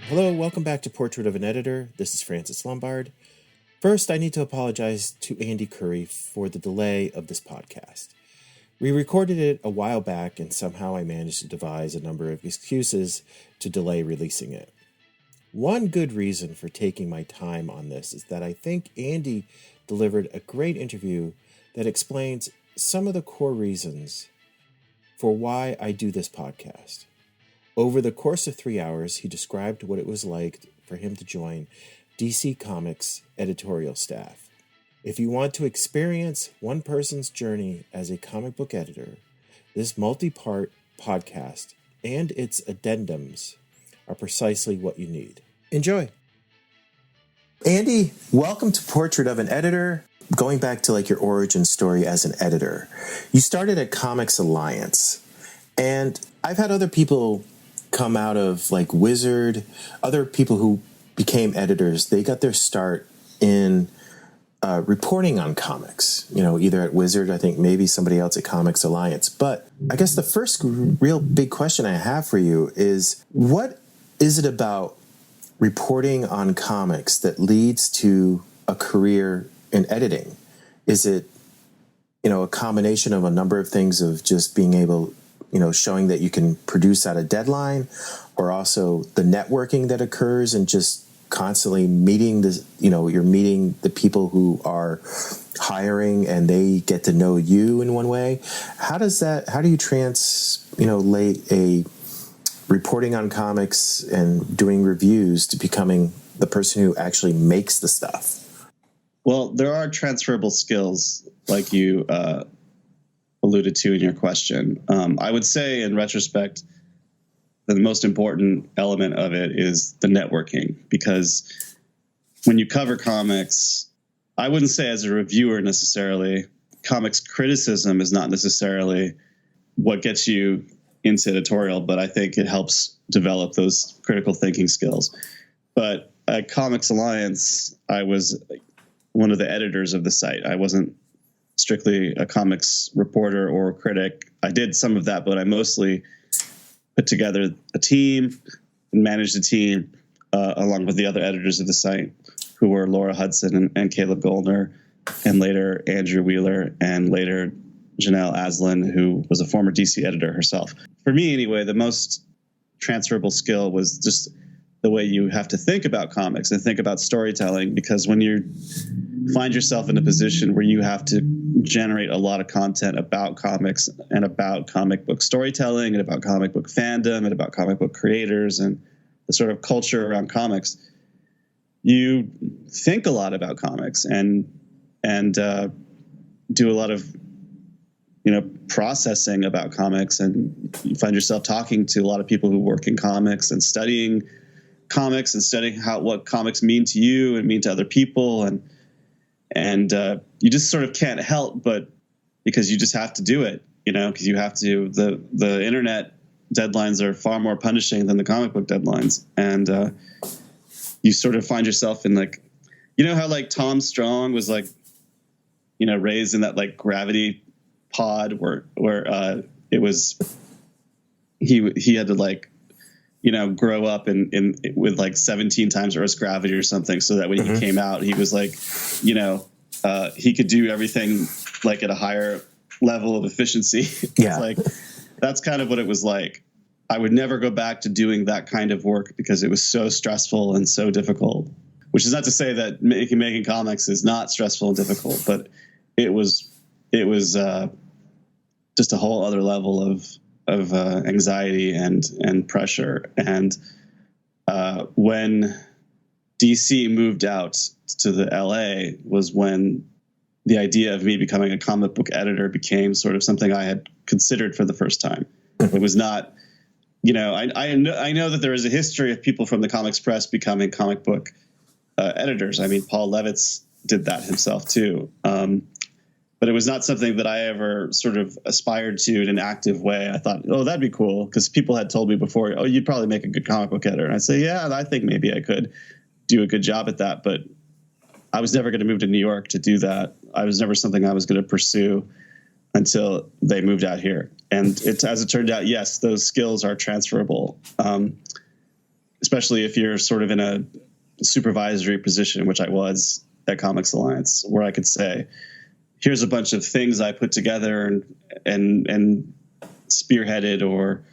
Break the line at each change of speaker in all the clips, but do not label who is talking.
Hello, welcome back to Portrait of an Editor. This is Francis Lombard. First, I need to apologize to Andy Khouri for the delay of this podcast. We recorded it a while back, and somehow I managed to devise a number of excuses to delay releasing it. One good reason for taking my time on this is that I think Andy delivered a great interview that explains some of the core reasons for why I do this podcast. Over the course of 3 hours, he described what it was like for him to join DC Comics editorial staff. If you want to experience one person's journey as a comic book editor, this multi-part podcast and its addendums are precisely what you need. Enjoy. Andy, welcome to Portrait of an Editor. Going back to your origin story as an editor, you started at Comics Alliance, and I've had other people come out of Wizard, other people who became editors. They got their start in reporting on comics, either at Wizard, I think maybe somebody else at Comics Alliance. But I guess the first real big question I have for you is, what is it about reporting on comics that leads to a career in editing? Is it, a combination of a number of things of just being able, showing that you can produce at a deadline, or also the networking that occurs and just constantly meeting you're meeting the people who are hiring and they get to know you in one way? How do you translate a reporting on comics and doing reviews to becoming the person who actually makes the stuff?
Well, there are transferable skills like you alluded to in your question. I would say in retrospect that the most important element of it is the networking, because when you cover comics, I wouldn't say as a reviewer necessarily, comics criticism is not necessarily what gets you into editorial, but I think it helps develop those critical thinking skills. But at Comics Alliance, I was one of the editors of the site. I wasn't strictly a comics reporter or critic. I did some of that, but I mostly put together a team and managed a team along with the other editors of the site, who were Laura Hudson and Caleb Goldner, and later Andrew Wheeler, and later Janelle Aslan, who was a former DC editor herself. For me, anyway, the most transferable skill was just the way you have to think about comics and think about storytelling, because when you find yourself in a position where you have to generate a lot of content about comics and about comic book storytelling and about comic book fandom and about comic book creators and the sort of culture around comics, you think a lot about comics and do a lot of processing about comics, and you find yourself talking to a lot of people who work in comics and studying comics and studying what comics mean to you and mean to other people, and you just sort of can't help but, because you just have to do it, because you have to. The internet deadlines are far more punishing than the comic book deadlines, and you sort of find yourself in how Tom Strong was raised in that gravity pod where it was he had to grow up in with 17 times Earth's gravity or something, so that when he came out, he was he could do everything at a higher level of efficiency.
Yeah.
It's that's kind of what it was like. I would never go back to doing that kind of work because it was so stressful and so difficult, which is not to say that making comics is not stressful and difficult, but it was just a whole other level of anxiety and pressure. And when DC moved out to the LA was when the idea of me becoming a comic book editor became sort of something I had considered for the first time. It was not, I know that there is a history of people from the comics press becoming comic book editors. I mean, Paul Levitz did that himself too. But it was not something that I ever sort of aspired to in an active way. I thought, oh, that'd be cool, because people had told me before, oh, you'd probably make a good comic book editor. And I'd say, yeah, I think maybe I could do a good job at that. But I was never going to move to New York to do that. I was never something I was going to pursue until they moved out here. And as it turned out, yes, those skills are transferable. especially if you're sort of in a supervisory position, which I was at Comics Alliance, where I could say, here's a bunch of things I put together and spearheaded or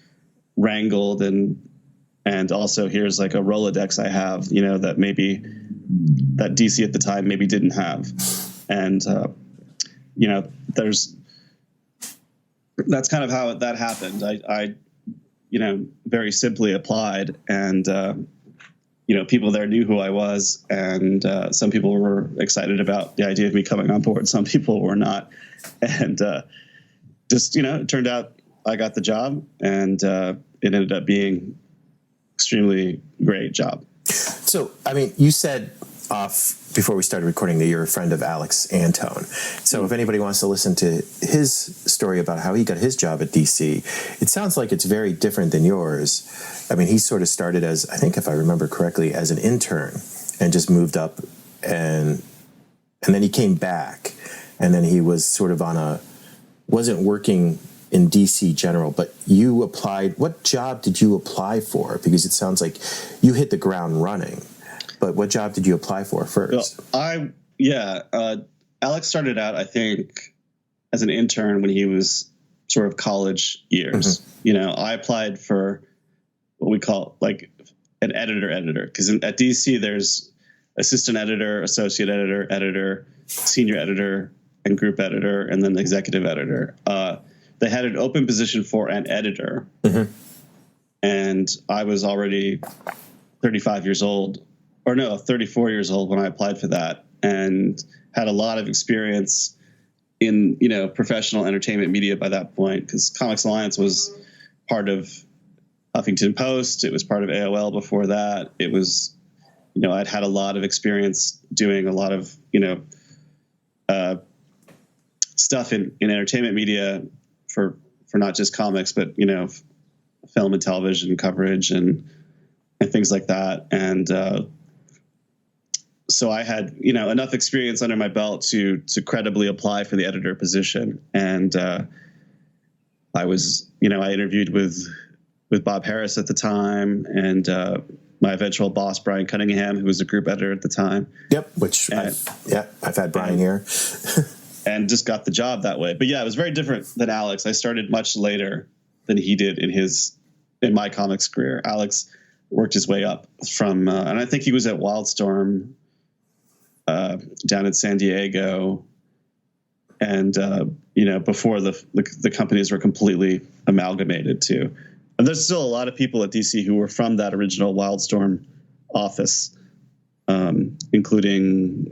wrangled, and also here's like a Rolodex I have, that maybe that DC at the time maybe didn't have. And, that's kind of how that happened. I very simply applied, and, people there knew who I was, and some people were excited about the idea of me coming on board. Some people were not. And it turned out I got the job, and it ended up being extremely great job.
So, I mean, you said off before we started recording that you're a friend of Alex Antone. So if anybody wants to listen to his story about how he got his job at DC, it sounds like it's very different than yours. I mean, he sort of started as, I think if I remember correctly, as an intern and just moved up, and then he came back, and then he was sort of wasn't working in DC General, but you applied. What job did you apply for? Because it sounds like you hit the ground running. But what job did you apply for first?
Alex started out, I think, as an intern when he was sort of college years. Mm-hmm. I applied for what we call like an editor, because at DC there's assistant editor, associate editor, senior editor, and group editor, and then executive editor. They had an open position for an editor, mm-hmm. and I was already 34 years old when I applied for that, and had a lot of experience in, professional entertainment media by that point, because Comics Alliance was part of Huffington Post. It was part of AOL before that. It was, I'd had a lot of experience doing a lot of, stuff in entertainment media for not just comics, but, film and television coverage and things like that. And, so I had, enough experience under my belt to credibly apply for the editor position. And I was, I interviewed with Bob Harris at the time, and my eventual boss, Brian Cunningham, who was a group editor at the time.
Yep, I've had Brian here.
And just got the job that way. But yeah, it was very different than Alex. I started much later than he did in my comics career. Alex worked his way up from, and I think he was at Wildstorm down in San Diego, and before the companies were completely amalgamated too. And there's still a lot of people at DC who were from that original Wildstorm office, including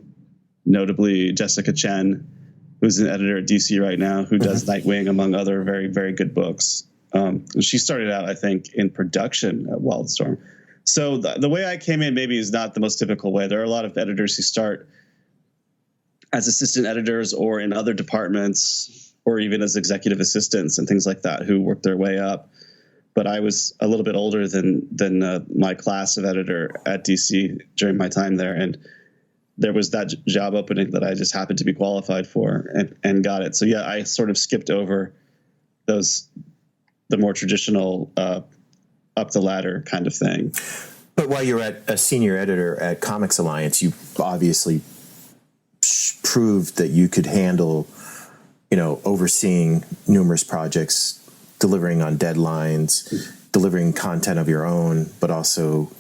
notably Jessica Chen, who's an editor at DC right now, who does Nightwing, among other very, very good books. She started out, I think, in production at Wildstorm. So the way I came in maybe is not the most typical way. There are a lot of editors who start as assistant editors or in other departments, or even as executive assistants and things like that, who work their way up. But I was a little bit older than my class of editor at DC during my time there, and there was that job opening that I just happened to be qualified for and got it. So yeah, I sort of skipped over the more traditional up the ladder kind of thing.
But while you're at a senior editor at Comics Alliance, you obviously proved that you could handle, overseeing numerous projects, delivering on deadlines, delivering content of your own, but also,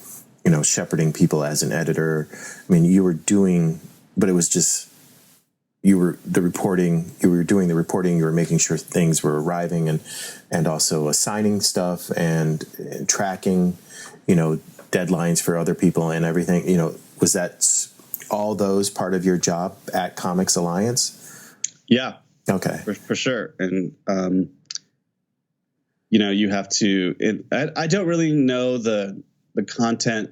shepherding people as an editor. I mean, you were doing, but it was just, you were doing the reporting, you were making sure things were arriving and also assigning stuff and tracking, deadlines for other people and everything. Was that all those part of your job at Comics Alliance?
Yeah.
Okay.
For sure. And, you have to, I don't really know the content.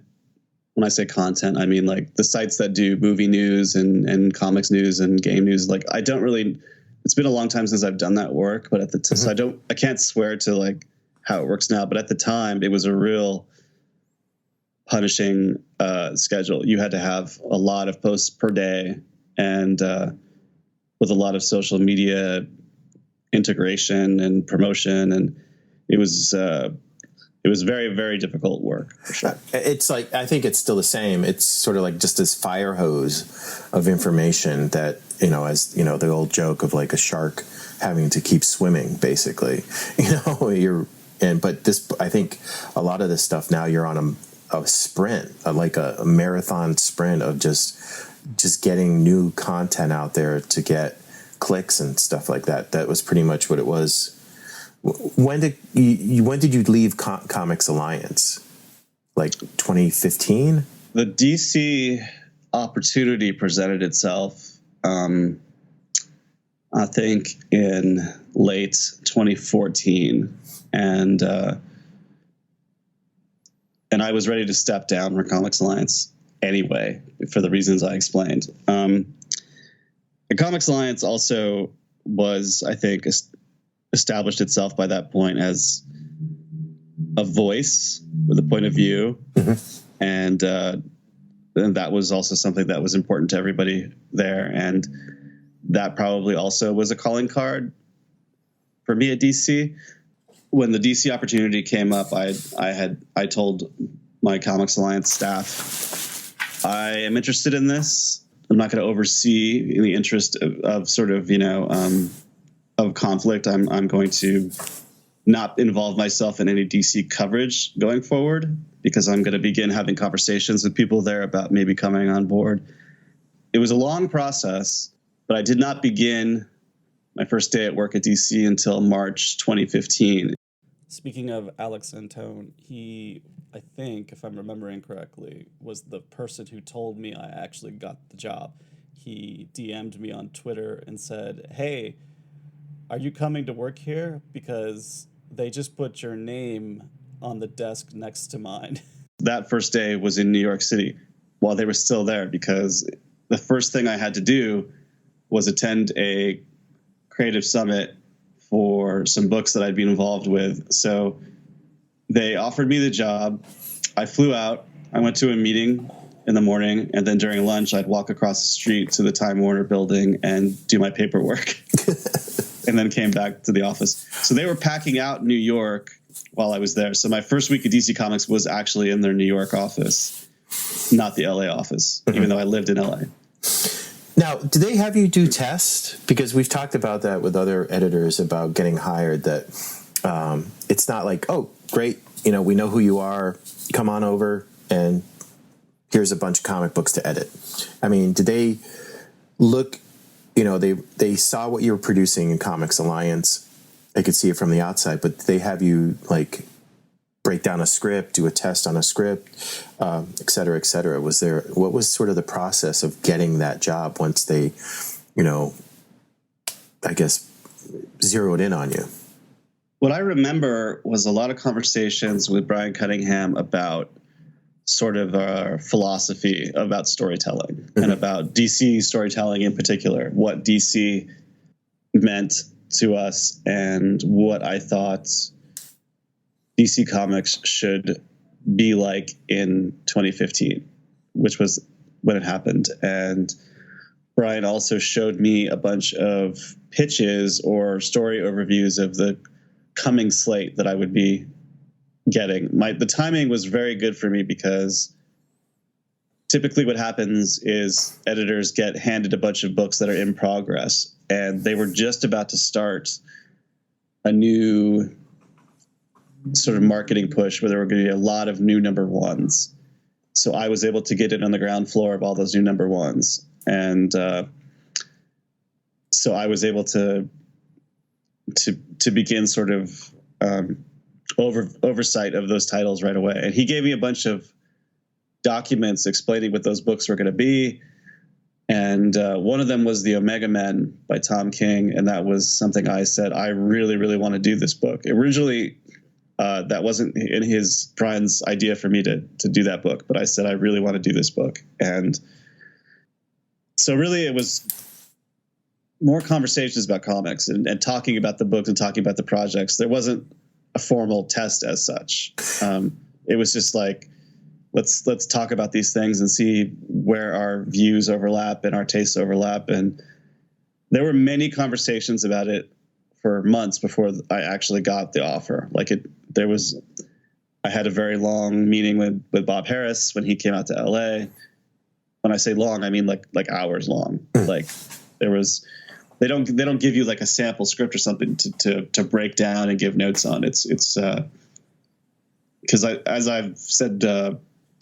When I say content, I mean like the sites that do movie news and comics news and game news. Like I don't really, it's been a long time since I've done that work, but at the time, so I can't swear to like how it works now, but at the time it was a real punishing schedule. You had to have a lot of posts per day, and with a lot of social media integration and promotion. And it was it was very, very difficult work, for sure.
It's like, I think it's still the same. It's sort of like just this fire hose of information that, as the old joke of like a shark having to keep swimming, basically, but this, I think a lot of this stuff now you're on a sprint, like a marathon sprint of just getting new content out there to get clicks and stuff like that. That was pretty much what it was. When did you leave Comics Alliance? Like 2015?
The DC opportunity presented itself, I think, in late 2014, and I was ready to step down from Comics Alliance anyway, for the reasons I explained. The Comics Alliance also was, I think, established itself by that point as a voice with a point of view. Mm-hmm. And that was also something that was important to everybody there. And that probably also was a calling card for me at DC. When the DC opportunity came up, I told my Comics Alliance staff, I am interested in this. I'm not going to oversee in the interest of sort of, of conflict. I'm going to not involve myself in any DC coverage going forward, because I'm going to begin having conversations with people there about maybe coming on board. It was a long process, but I did not begin my first day at work at DC until March 2015.
Speaking of Alex Antone, he, I think, if I'm remembering correctly, was the person who told me I actually got the job. He DM'd me on Twitter and said, "Hey, are you coming to work here? Because they just put your name on the desk next to mine."
That first day was in New York City while they were still there, because the first thing I had to do was attend a creative summit for some books that I'd been involved with. So they offered me the job. I flew out. I went to a meeting in the morning, and then during lunch, I'd walk across the street to the Time Warner building and do my paperwork. And then came back to the office. So they were packing out New York while I was there. So my first week at DC Comics was actually in their New York office, not the LA office, even though I lived in LA.
Now, do they have you do tests? Because we've talked about that with other editors about getting hired, that it's not like, oh, great, we know who you are, come on over, and here's a bunch of comic books to edit. I mean, did they look... they saw what you were producing in Comics Alliance. They could see it from the outside, but they have you like break down a script, do a test on a script, et cetera, et cetera. What was sort of the process of getting that job once they, I guess, zeroed in on you?
What I remember was a lot of conversations with Brian Cunningham about sort of our philosophy about storytelling, mm-hmm. and about DC storytelling in particular, what DC meant to us and what I thought DC Comics should be like in 2015, which was when it happened. And Brian also showed me a bunch of pitches or story overviews of the coming slate that I would be getting. The timing was very good for me, because typically what happens is editors get handed a bunch of books that are in progress, and they were just about to start a new sort of marketing push where there were going to be a lot of new number ones. So I was able to get in on the ground floor of all those new number ones. And so I was able to begin sort of oversight of those titles right away. And he gave me a bunch of documents explaining what those books were going to be. And one of them was The Omega Men by Tom King. And that was something I said, I really, really want to do this book. Originally, that wasn't in Brian's idea for me to do that book, but I said, I really want to do this book. And so really it was more conversations about comics and talking about the books and talking about the projects. There wasn't a formal test as such. It was just like, let's talk about these things and see where our views overlap and our tastes overlap. And there were many conversations about it for months before I actually got the offer. There was I had a very long meeting with Bob Harris when he came out to LA. When I say long, I mean like hours long. Like there was, they don't give you like a sample script or something to break down and give notes on. It's because as I've said to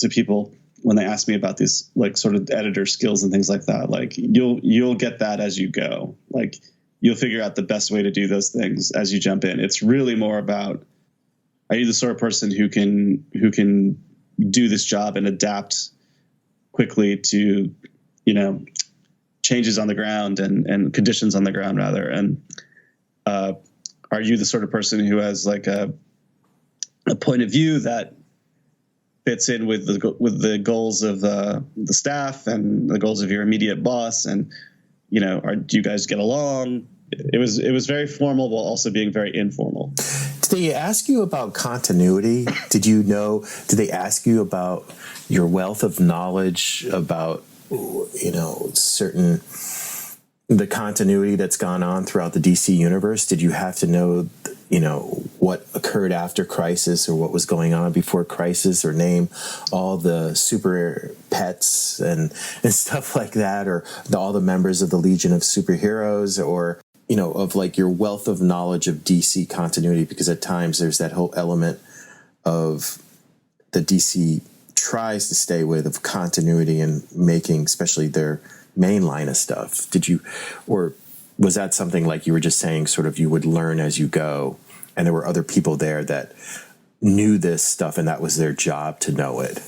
people when they ask me about these like sort of editor skills and things like that, like you'll get that as you go. Like you'll figure out the best way to do those things as you jump in. It's really more about, are you the sort of person who can do this job and adapt quickly to, changes on the ground and conditions on the ground rather. And are you the sort of person who has like a point of view that fits in with the goals of the staff and the goals of your immediate boss? And, do you guys get along? It was very formal while also being very informal.
Did they ask you about continuity? Did they ask you about your wealth of knowledge about, the continuity that's gone on throughout the DC universe? Did you have to know, what occurred after Crisis or what was going on before Crisis, or name all the super pets and stuff like that, or all the members of the Legion of Superheroes, or of like your wealth of knowledge of DC continuity? Because at times there's that whole element of the DC tries to stay with of continuity and making, especially their main line of stuff. Did you, or was that something like you were just saying, sort of you would learn as you go, and there were other people there that knew this stuff and that was their job to know it?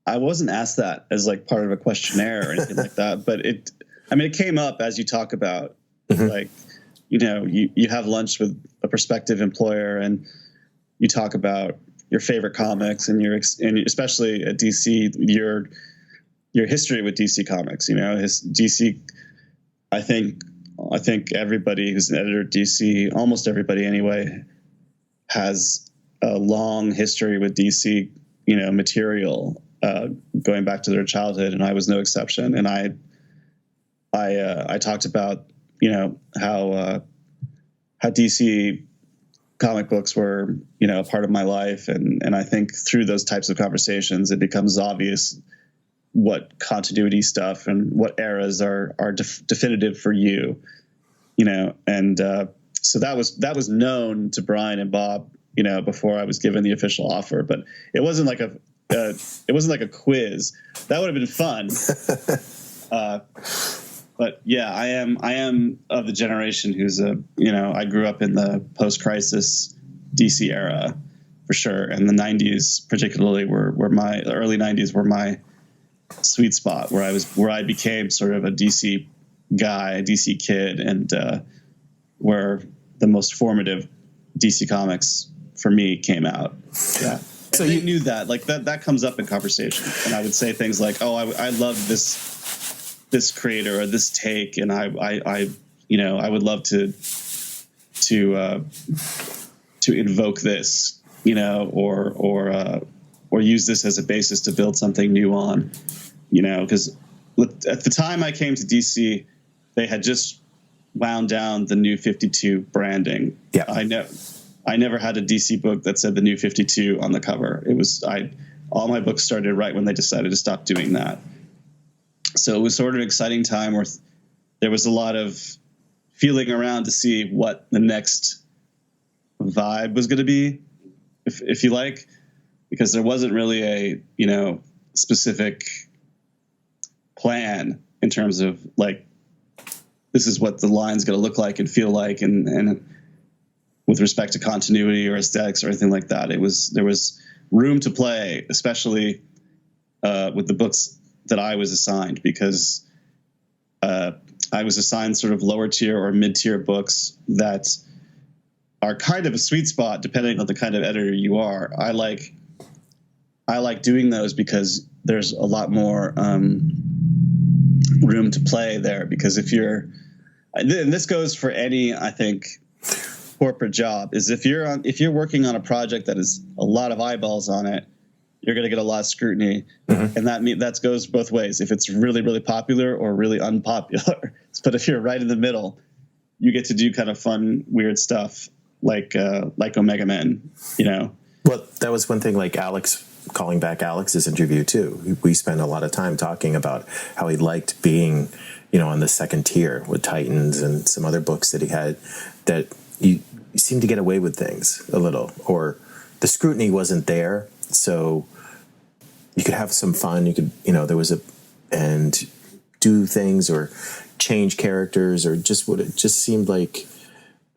I wasn't asked that as like part of a questionnaire or anything like that, but it came up as you talk about like, you have lunch with a prospective employer and you talk about your favorite comics and especially at DC, your history with DC Comics. DC. I think everybody who's an editor at DC, almost everybody anyway, has a long history with DC. Material going back to their childhood, and I was no exception. And I talked about how DC comic books were a part of my life, and I think through those types of conversations it becomes obvious what continuity stuff and what eras are definitive for you, and so that was known to Brian and Bob before I was given the official offer. But it wasn't like a quiz. That would have been fun. But yeah, I am of the generation who's I grew up in the post-crisis DC era for sure. And the 90s particularly the early 90s were my sweet spot where I became sort of a DC guy, a DC kid, and where the most formative DC comics for me came out. Yeah. So you knew that, like that comes up in conversation. And I would say things like, oh, I love this creator or this take, and I would love to invoke this, or use this as a basis to build something new on, because at the time I came to DC, they had just wound down the New 52 branding.
Yeah,
I never had a DC book that said the New 52 on the cover. All my books started right when they decided to stop doing that. So it was sort of an exciting time where there was a lot of feeling around to see what the next vibe was going to be, if you like, because there wasn't really a, specific plan in terms of like, this is what the line's going to look like and feel like. And with respect to continuity or aesthetics or anything like that, there was room to play, especially with the books that I was assigned, because I was assigned sort of lower tier or mid tier books that are kind of a sweet spot depending on the kind of editor you are. I like doing those because there's a lot more room to play there. Because if you're, and this goes for any, I think, corporate job, is if you're working on a project that has a lot of eyeballs on it, you're going to get a lot of scrutiny. Mm-hmm. And that goes both ways. If it's really, really popular or really unpopular. But if you're right in the middle, you get to do kind of fun, weird stuff like Omega Men,
Well, that was one thing, like Alex, calling back Alex's interview too. We spent a lot of time talking about how he liked being, on the second tier with Titans and some other books that he had, that you seemed to get away with things a little, or the scrutiny wasn't there. So you could have some fun. You could, and do things or change characters, or it just seemed like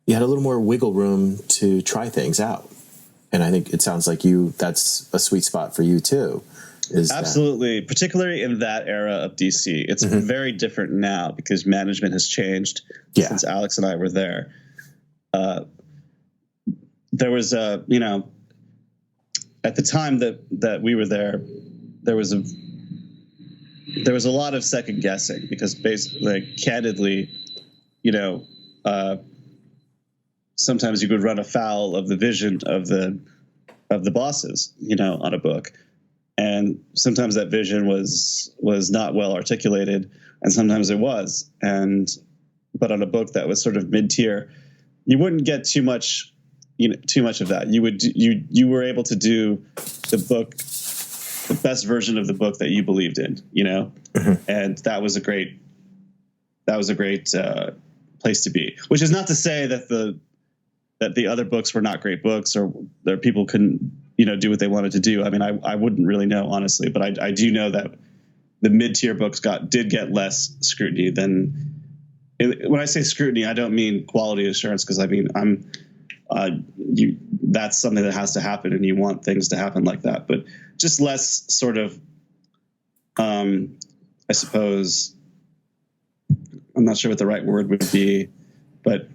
you had a little more wiggle room to try things out. And I think it sounds like that's a sweet spot for you too.
Absolutely. Particularly in that era of DC. It's very different now because management has changed since Alex and I were there. There was at the time that we were there was a lot of second guessing because basically, candidly, sometimes you could run afoul of the vision of the bosses, on a book. And sometimes that vision was not well articulated, and sometimes it was. But on a book that was sort of mid-tier, you wouldn't get too much of that. You were able to do the best version of the book that you believed in, and that was a great place to be. Which is not to say that the other books were not great books, or that people couldn't do what they wanted to do. I mean, I wouldn't really know, honestly, but I do know that the mid-tier books did get less scrutiny than. When I say scrutiny, I don't mean quality assurance, because I mean that's something that has to happen, and you want things to happen like that. But just less sort of, I suppose, I'm not sure what the right word would be, but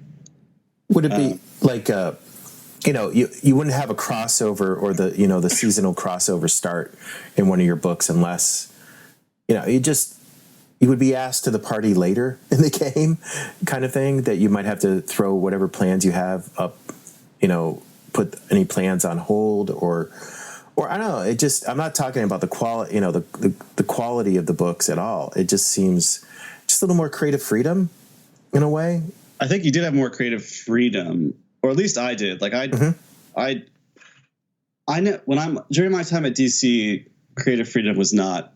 would it be like you wouldn't have a crossover, or the seasonal crossover start in one of your books unless you would be asked to the party later in the game, kind of thing, that you might have to throw whatever plans you have up, put any plans on hold, or I don't know. I'm not talking about the quality, the quality of the books at all. It just seems just a little more creative freedom in a way.
I think you did have more creative freedom, or at least I did. Like I know during my time at DC, creative freedom was not,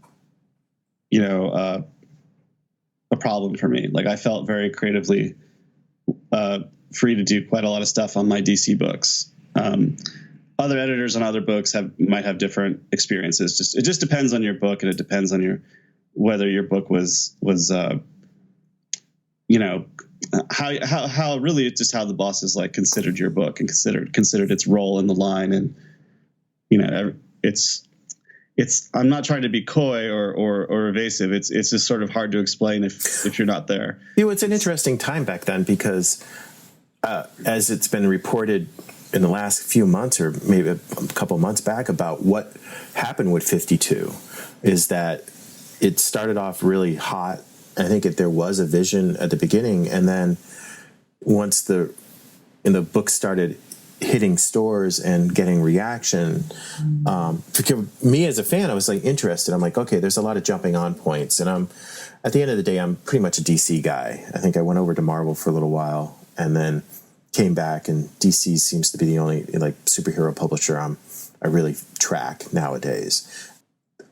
a problem for me. Like I felt very creatively free to do quite a lot of stuff on my DC books. Other editors on other books might have different experiences. It just depends on your book, and it depends on whether your book was how really it's just how the bosses considered your book and considered its role in the line. And it's I'm not trying to be coy or evasive. It's just sort of hard to explain if you're not there.
It's an interesting time back then, because as it's been reported in the last few months, or maybe a couple months back, about what happened with 52, is that it started off really hot. I think there was a vision at the beginning, and then once the book started hitting stores and getting reaction, for me as a fan, I was interested. I'm like, okay, there's a lot of jumping on points, and at the end of the day, I'm pretty much a DC guy. I think I went over to Marvel for a little while and then came back, and DC seems to be the only superhero publisher I really track nowadays.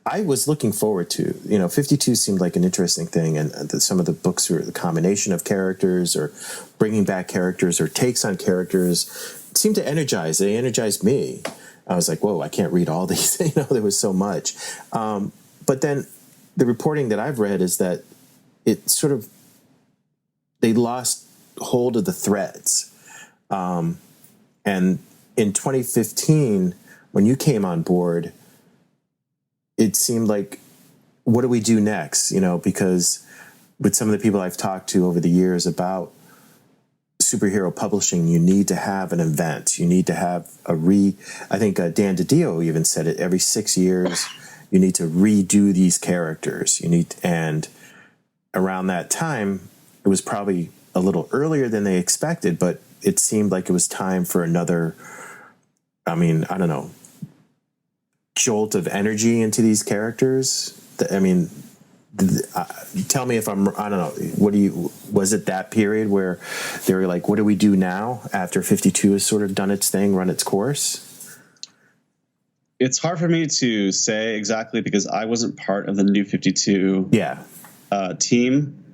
I was looking forward to, 52 seemed like an interesting thing, and some of the books were the combination of characters or bringing back characters or takes on characters seemed to energize. They energized me. I was like, whoa, I can't read all these. There was so much. But then the reporting that I've read is that it sort of, they lost hold of the threads. And in 2015, when you came on board, it seemed like, what do we do next? Because with some of the people I've talked to over the years about superhero publishing, you need to have an event. You need to have I think Dan DiDio even said it, every 6 years, you need to redo these characters. And around that time, it was probably a little earlier than they expected, but it seemed like it was time for another, I don't know, jolt of energy into these characters. Tell me if I don't know, was it that period where they were like, what do we do now after 52 has sort of done its thing, run its course?
It's hard for me to say exactly because I wasn't part of the New 52 team.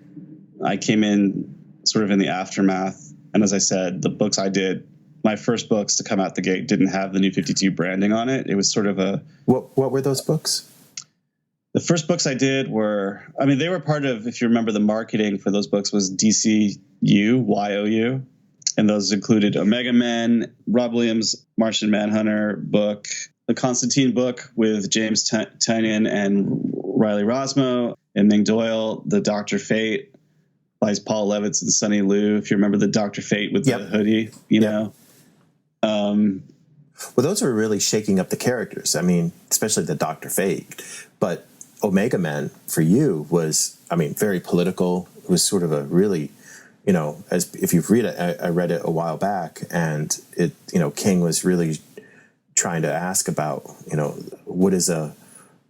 I came in sort of in the aftermath. And as I said, the books I did, my first books to come out the gate didn't have the New 52 branding on it. It was sort of a...
What were those books?
The first books I did were, I mean, they were part of, if you remember, the marketing for those books was DCU, YOU. And those included Omega Men, Rob Williams' Martian Manhunter book, the Constantine book with James Tynion and Riley Rosmo, and Ming Doyle, the Dr. Fate by Paul Levitz and Sonny Liu. If you remember the Dr. Fate with the hoodie, you know.
Well, those were really shaking up the characters. I mean, especially the Dr. Fate. But Omega Men for you was, I mean, very political. It was sort of a really, you know, as if you've read it, I read it a while back, and it, you know, King was really trying to ask about, you know, what is a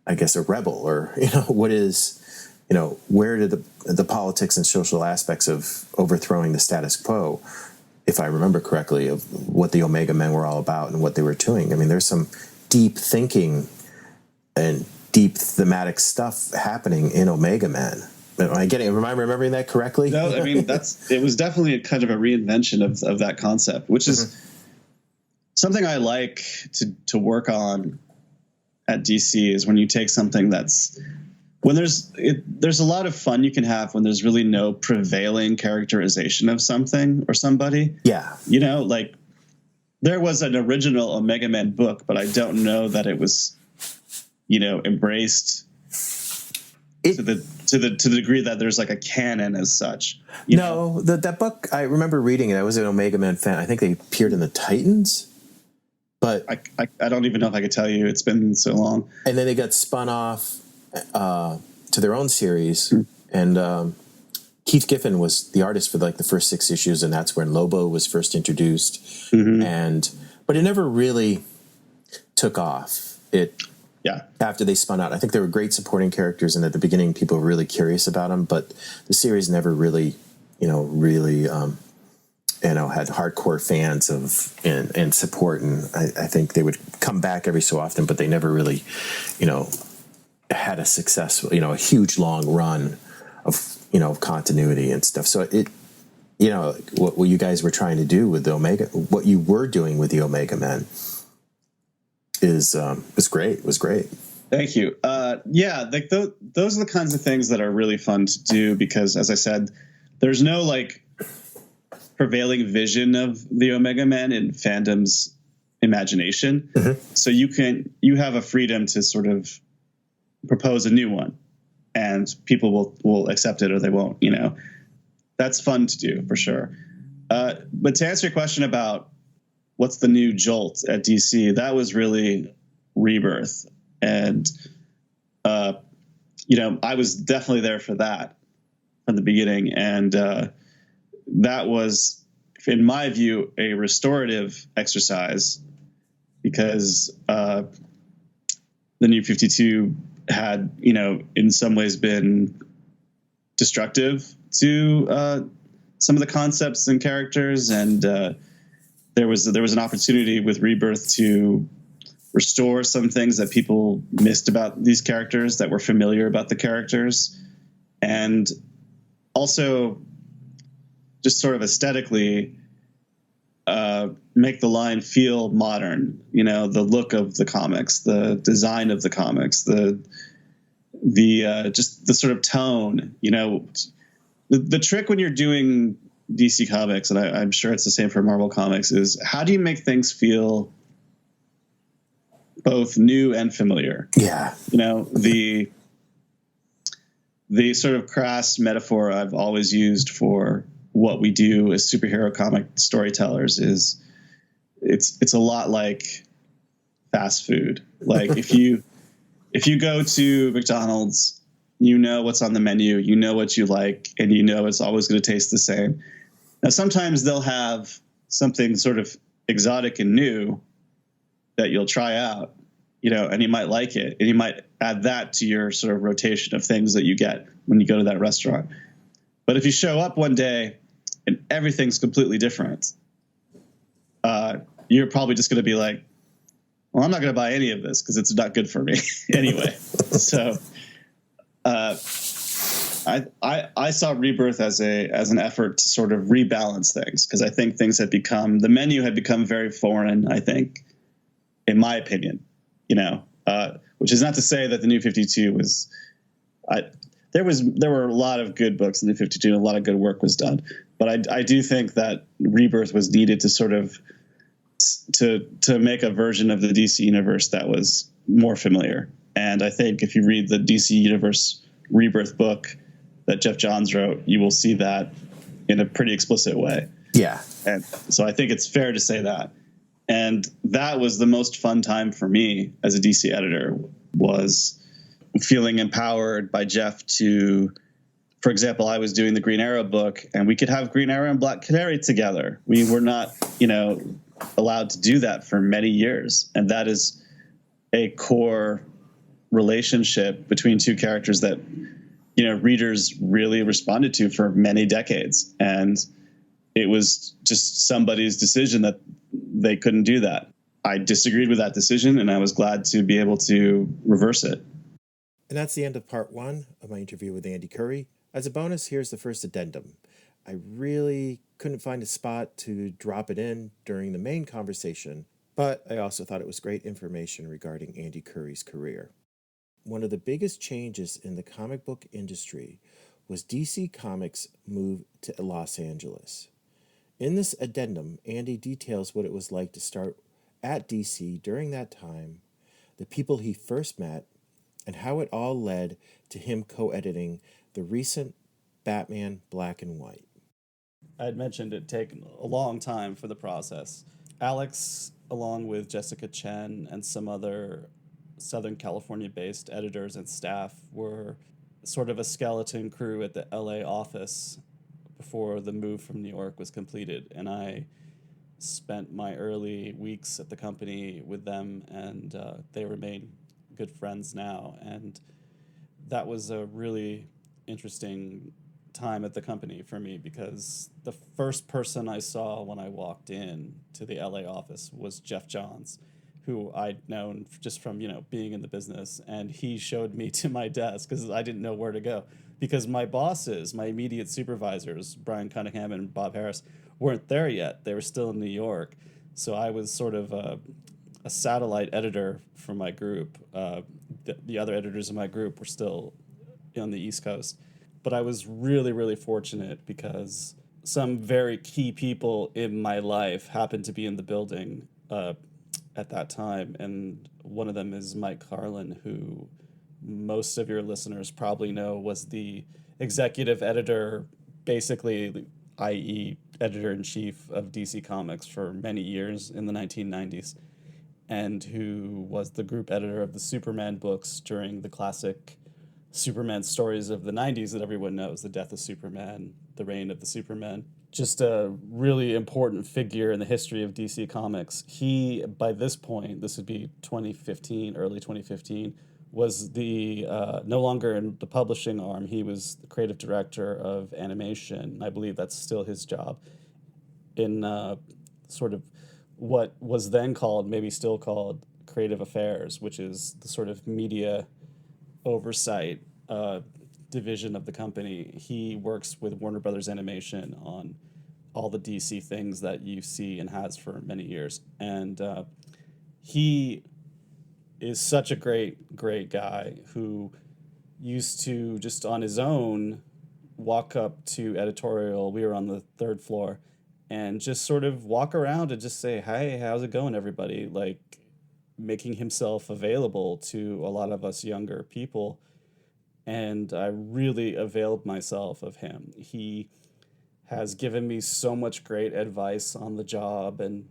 rebel, or, you know, what is, you know, where did the politics and social aspects of overthrowing the status quo, if I remember correctly, of what the Omega Men were all about and what they were doing. I mean, there's some deep thinking and deep thematic stuff happening in Omega Men. Am I remembering that correctly?
No, I mean, it was definitely a kind of a reinvention of that concept, which is something I like to work on at DC, is when you take something that's, when there's a lot of fun you can have when there's really no prevailing characterization of something or somebody.
Yeah.
You know, like there was an original Omega Men book, but I don't know that it was, you know, embraced to the degree that there's like a canon as such.
That book, I remember reading it. I was an Omega Men fan. I think they appeared in the Titans, but
I don't even know if I could tell you. It's been so long.
And then they got spun off to their own series, and Keith Giffen was the artist for like the first 6 issues, and that's when Lobo was first introduced. But it never really took off. After they spun out, I think there were great supporting characters, and at the beginning, people were really curious about them. But the series never really, had hardcore fans and support. And I think they would come back every so often, but they never really, had a successful, a huge long run of continuity and stuff. So what you guys were trying to do with the Omega, what you were doing with the Omega Men was great. It was great.
Thank you. Like those are the kinds of things that are really fun to do because, as I said, there's no like prevailing vision of the Omega Men in fandom's imagination. So you have a freedom to sort of propose a new one, and people will accept it or they won't. That's fun to do for sure. But to answer your question about what's the new jolt at DC, that was really Rebirth. And, I was definitely there for that from the beginning. And that was, in my view, a restorative exercise because the New 52 had, in some ways been destructive to some of the concepts and characters. And there was an opportunity with Rebirth to restore some things that people missed about these characters, that were familiar about the characters, and also just sort of aesthetically make the line feel modern. The look of the comics, the design of the comics, the just the sort of tone. The trick when you're doing DC Comics, and I'm sure it's the same for Marvel Comics, is how do you make things feel both new and familiar?
Yeah.
The sort of crass metaphor I've always used for what we do as superhero comic storytellers is it's a lot like fast food. Like if you go to McDonald's, what's on the menu, what you like, and it's always going to taste the same. Now, sometimes they'll have something sort of exotic and new that you'll try out, and you might like it, and you might add that to your sort of rotation of things that you get when you go to that restaurant. But if you show up one day and everything's completely different, you're probably just going to be like, well, I'm not going to buy any of this because it's not good for me anyway. So I saw Rebirth as an effort to sort of rebalance things, because I think things had become, the menu had become very foreign, I think, in my opinion, which is not to say that the New 52 was, there were a lot of good books in the New 52 and a lot of good work was done. But I do think that Rebirth was needed to sort of, to make a version of the DC universe that was more familiar. And I think if you read the DC Universe Rebirth book that Jeff Johns wrote, you will see that in a pretty explicit way.
Yeah.
And so I think it's fair to say that. And that was the most fun time for me as a DC editor, was feeling empowered by Jeff to, for example, I was doing the Green Arrow book, and we could have Green Arrow and Black Canary together. We were not, allowed to do that for many years. And that is a core relationship between two characters that, readers really responded to for many decades. And it was just somebody's decision that they couldn't do that. I disagreed with that decision, and I was glad to be able to reverse it.
And that's the end of part 1 of my interview with Andy Khouri. As a bonus, here's the first addendum. I really couldn't find a spot to drop it in during the main conversation, but I also thought it was great information regarding Andy Khouri's career. One of the biggest changes in the comic book industry was DC Comics' move to Los Angeles. In this addendum, Andy details what it was like to start at DC during that time, the people he first met, and how it all led to him co-editing the recent Batman Black and White.
I had mentioned it taken a long time for the process. Alex, along with Jessica Chen and some other Southern California-based editors and staff, were sort of a skeleton crew at the LA office before the move from New York was completed. And I spent my early weeks at the company with them, and they remain good friends now. And that was a really interesting time at the company for me, because the first person I saw when I walked in to the LA office was Jeff Johns, who I'd known just from, being in the business. And he showed me to my desk because I didn't know where to go, because my bosses, my immediate supervisors, Brian Cunningham and Bob Harris, weren't there yet. They were still in New York. So I was sort of a satellite editor for my group. The other editors in my group were still on the East Coast. But I was really, really fortunate because some very key people in my life happened to be in the building at that time. And one of them is Mike Carlin, who most of your listeners probably know was the executive editor, basically, i.e. editor-in-chief of DC Comics for many years in the 1990s, and who was the group editor of the Superman books during the classic Superman stories of the 90s that everyone knows, the death of Superman, the reign of the Superman. Just a really important figure in the history of DC Comics. He, by this point, this would be 2015, early 2015, was the no longer in the publishing arm. He was the creative director of animation. I believe that's still his job in sort of what was then called, maybe still called, Creative Affairs, which is the sort of media oversight division of the company. He works with Warner Brothers Animation on all the DC things that you see and has for many years. And he is such a great guy who used to just on his own walk up to editorial. We were on the 3rd floor, and just sort of walk around and just say, "Hey, how's it going, everybody?" Like, making himself available to a lot of us younger people. And I really availed myself of him. He has given me so much great advice on the job and,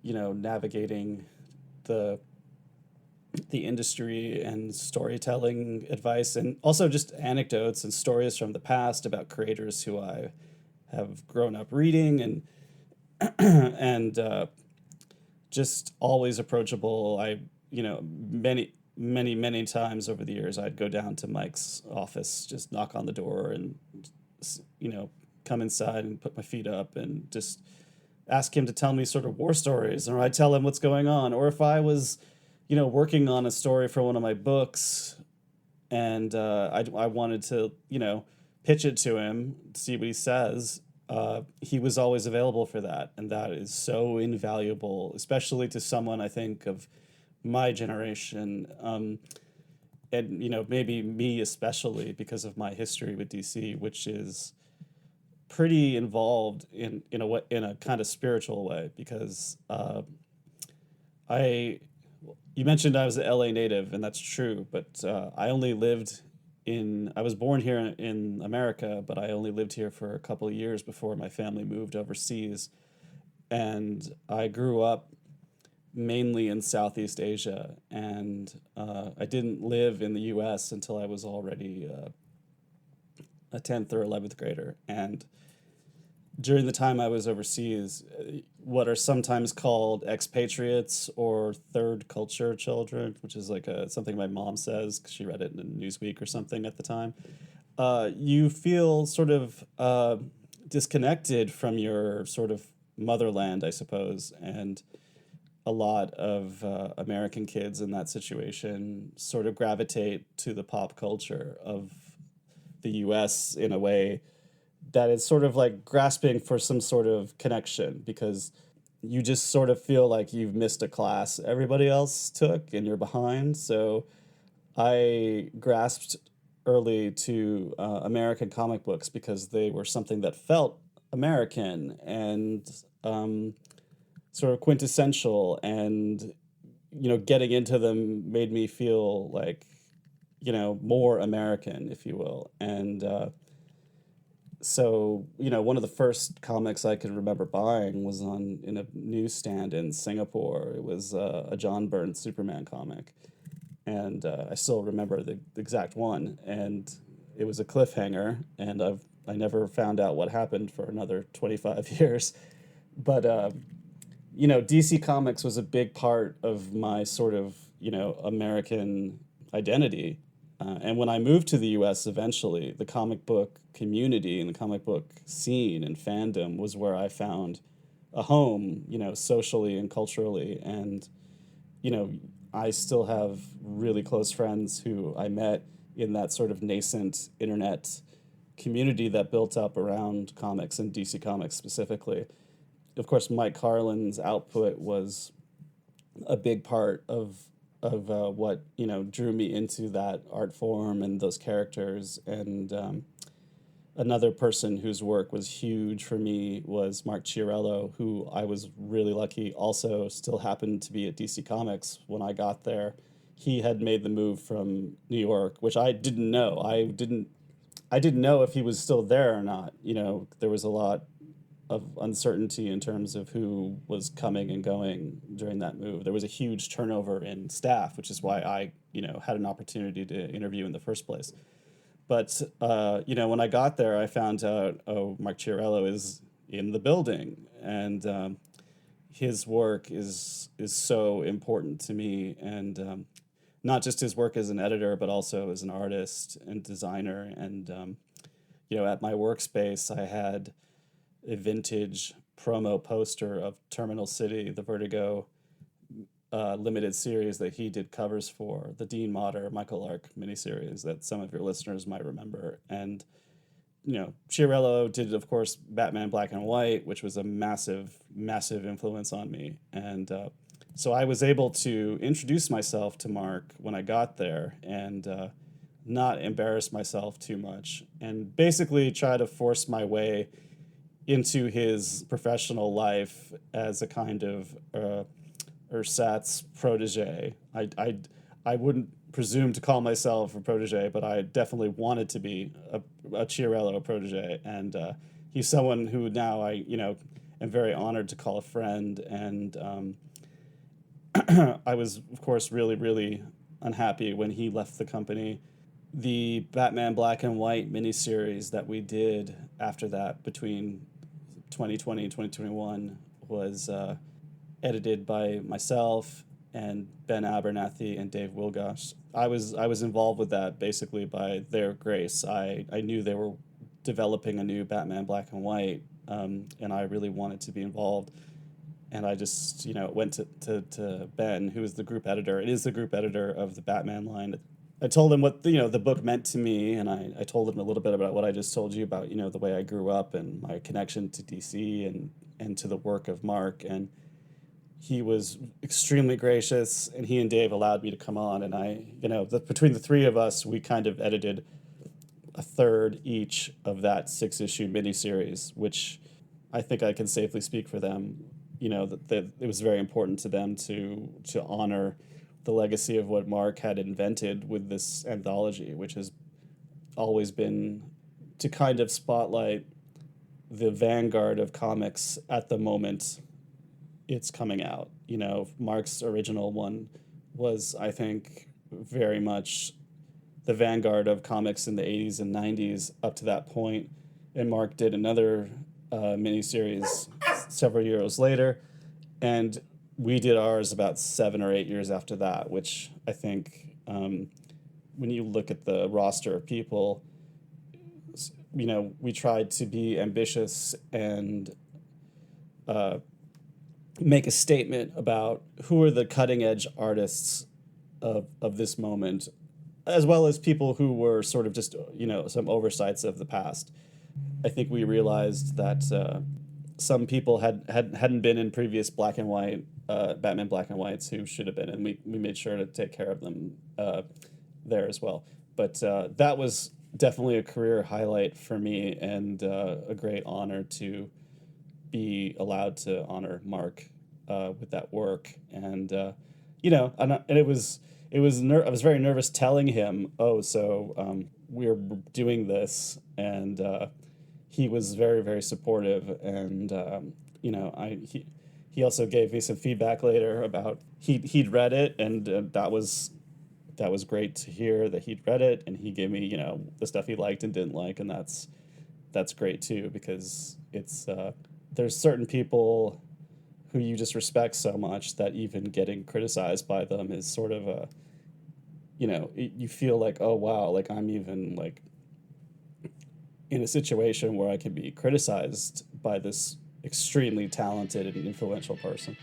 navigating the industry, and storytelling advice, and also just anecdotes and stories from the past about creators who I have grown up reading, and and just always approachable. Many times over the years, I'd go down to Mike's office, just knock on the door, and come inside and put my feet up and just ask him to tell me sort of war stories, or I'd tell him what's going on. Or if I was, working on a story for one of my books, and I wanted to, pitch it to him, see what he says, he was always available for that. And that is so invaluable, especially to someone, I think, of my generation. And, maybe me especially because of my history with DC, which is pretty involved in a way, in a kind of spiritual way, because I you mentioned I was an LA native, and that's true, but I was born here in America, but I only lived here for a couple of years before my family moved overseas. And I grew up mainly in Southeast Asia, and I didn't live in the US until I was already a 10th or 11th grader. And during the time I was overseas, what are sometimes called expatriates or third culture children, which is like something my mom says because she read it in Newsweek or something at the time, you feel sort of disconnected from your sort of motherland, I suppose. And a lot of American kids in that situation sort of gravitate to the pop culture of the US in a way that is sort of like grasping for some sort of connection, because you just sort of feel like you've missed a class everybody else took and you're behind. So I grasped early to American comic books because they were something that felt American and sort of quintessential, and getting into them made me feel like more American, if you will. And so one of the first comics I could remember buying was in a newsstand in Singapore. It was a John Byrne Superman comic, and I still remember the exact one. And it was a cliffhanger, and I never found out what happened for another 25 years. But DC Comics was a big part of my sort of American identity. And when I moved to the US eventually, the comic book community and the comic book scene and fandom was where I found a home, socially and culturally. And, I still have really close friends who I met in that sort of nascent internet community that built up around comics and DC Comics specifically. Of course, Mike Carlin's output was a big part of what drew me into that art form and those characters. And another person whose work was huge for me was Mark Chiarello, who I was really lucky also still happened to be at DC Comics when I got there. He had made the move from New York, which I didn't know. I didn't know if he was still there or not. There was a lot of uncertainty in terms of who was coming and going during that move. There was a huge turnover in staff, which is why I, had an opportunity to interview in the first place. But, when I got there, I found out, Mark Chiarello is in the building, and his work is so important to me. And not just his work as an editor, but also as an artist and designer. And, at my workspace, I had a vintage promo poster of Terminal City, the Vertigo limited series that he did covers for, the Dean Motter, Michael Lark miniseries that some of your listeners might remember. And, Chiarello did, of course, Batman Black and White, which was a massive, massive influence on me. And so I was able to introduce myself to Mark when I got there and not embarrass myself too much, and basically try to force my way into his professional life as a kind of ersatz protege. I wouldn't presume to call myself a protege, but I definitely wanted to be a Chiarello protege. And he's someone who now I am very honored to call a friend. And I was, of course, really, really unhappy when he left the company. The Batman Black and White miniseries that we did after that between 2020 and 2021 was edited by myself and Ben Abernathy and Dave Wilgosh. I was involved with that basically by their grace. I knew they were developing a new Batman Black and White and I really wanted to be involved. And I just, went to Ben, who is the group editor. It is the group editor of the Batman line. I told him what the book meant to me, and I told him a little bit about what I just told you about, the way I grew up and my connection to DC and to the work of Mark. And he was extremely gracious, and he and Dave allowed me to come on. And I, between the three of us, we kind of edited a third each of that 6-issue miniseries, which I think I can safely speak for them. That it was very important to them to honor the legacy of what Mark had invented with this anthology, which has always been to kind of spotlight the vanguard of comics at the moment it's coming out. Mark's original one was, I think, very much the vanguard of comics in the 80s and 90s up to that point. And Mark did another miniseries several years later, and we did ours about 7 or 8 years after that, which I think, when you look at the roster of people, we tried to be ambitious and make a statement about who are the cutting edge artists of this moment, as well as people who were sort of just, some oversights of the past. I think we realized that some people hadn't been in previous black and white Batman black and whites who should have been, and we made sure to take care of them there as well. But that was definitely a career highlight for me, and a great honor to be allowed to honor Mark with that work. And and it was I was very nervous telling him, we're doing this, and he was very, very supportive. And he also gave me some feedback later about he'd read it, and that was great to hear that he'd read it, and he gave me the stuff he liked and didn't like, and that's great too, because it's there's certain people who you just respect so much that even getting criticized by them is sort of a, you feel like, oh wow, like I'm even like in a situation where I can be criticized by this extremely talented and influential person.